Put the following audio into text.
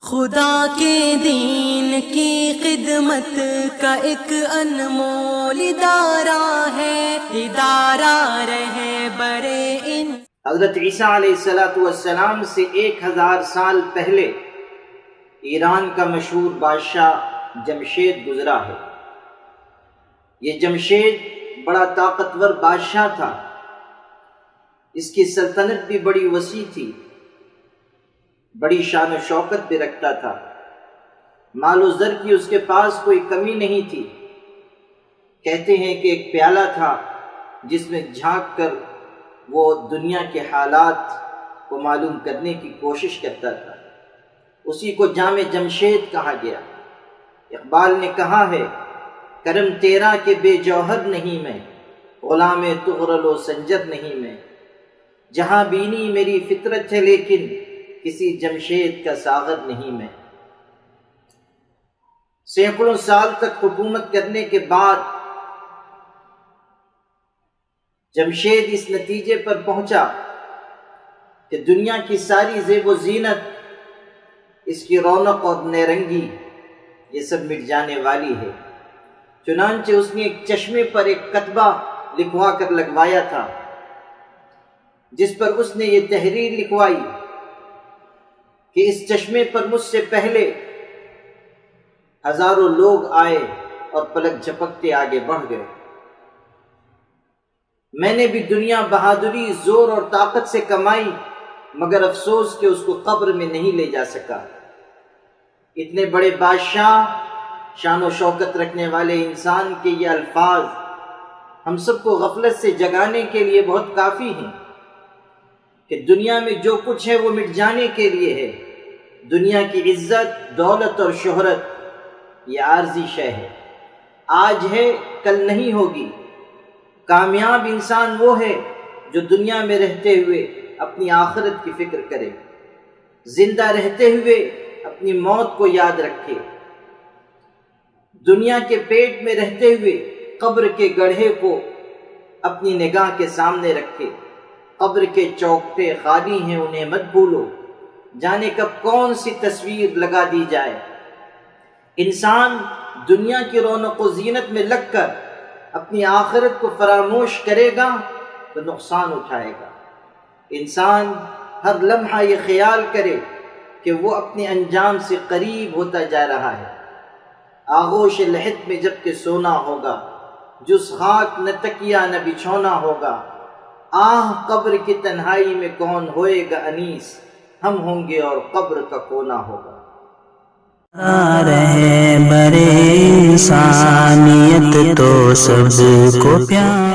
خدا کے دین کی خدمت کا ایک انمول ادارہ ہے، ادارہ رہے برے ان۔ حضرت عیسیٰ علیہ السلام سے 1000 سال پہلے ایران کا مشہور بادشاہ جمشید گزرا ہے۔ یہ جمشید بڑا طاقتور بادشاہ تھا، اس کی سلطنت بھی بڑی وسیع تھی، بڑی شان و شوکت بھی رکھتا تھا، مال و زر کی اس کے پاس کوئی کمی نہیں تھی۔ کہتے ہیں کہ ایک پیالہ تھا جس میں جھانک کر وہ دنیا کے حالات کو معلوم کرنے کی کوشش کرتا تھا، اسی کو جام جمشید کہا گیا۔ اقبال نے کہا ہے، کرم تیرا کہ بے جوہر نہیں میں، غلام تغرل و سنجر نہیں میں، جہاں بینی میری فطرت ہے لیکن کسی جمشید کا ساغر نہیں میں۔ سینکڑوں سال تک حکومت کرنے کے بعد جمشید اس نتیجے پر پہنچا کہ دنیا کی ساری زیب و زینت، اس کی رونق اور نیرنگی، یہ سب مٹ جانے والی ہے۔ چنانچہ اس نے ایک چشمے پر ایک کتبہ لکھوا کر لگوایا تھا، جس پر اس نے یہ تحریر لکھوائی کہ اس چشمے پر مجھ سے پہلے ہزاروں لوگ آئے اور پلک جھپکتے آگے بڑھ گئے، میں نے بھی دنیا بہادری، زور اور طاقت سے کمائی، مگر افسوس کہ اس کو قبر میں نہیں لے جا سکا۔ اتنے بڑے بادشاہ، شان و شوکت رکھنے والے انسان کے یہ الفاظ ہم سب کو غفلت سے جگانے کے لیے بہت کافی ہیں کہ دنیا میں جو کچھ ہے وہ مٹ جانے کے لیے ہے۔ دنیا کی عزت، دولت اور شہرت یہ عارضی شے ہے، آج ہے کل نہیں ہوگی۔ کامیاب انسان وہ ہے جو دنیا میں رہتے ہوئے اپنی آخرت کی فکر کرے، زندہ رہتے ہوئے اپنی موت کو یاد رکھے، دنیا کے پیٹ میں رہتے ہوئے قبر کے گڑھے کو اپنی نگاہ کے سامنے رکھے۔ قبر کے چوکھٹے خالی ہیں انہیں مت بھولو، جانے کب کون سی تصویر لگا دی جائے۔ انسان دنیا کی رونق و زینت میں لگ کر اپنی آخرت کو فراموش کرے گا تو نقصان اٹھائے گا۔ انسان ہر لمحہ یہ خیال کرے کہ وہ اپنے انجام سے قریب ہوتا جا رہا ہے۔ آغوش لحد میں جب کہ سونا ہوگا، جز خاک نہ تکیہ نہ بچھونا ہوگا، آہ قبر کی تنہائی میں کون ہوئے گا انیس، ہم ہوں گے اور قبر کا کونا ہوگا۔ رہے برے انسانیت تو سب کو پیار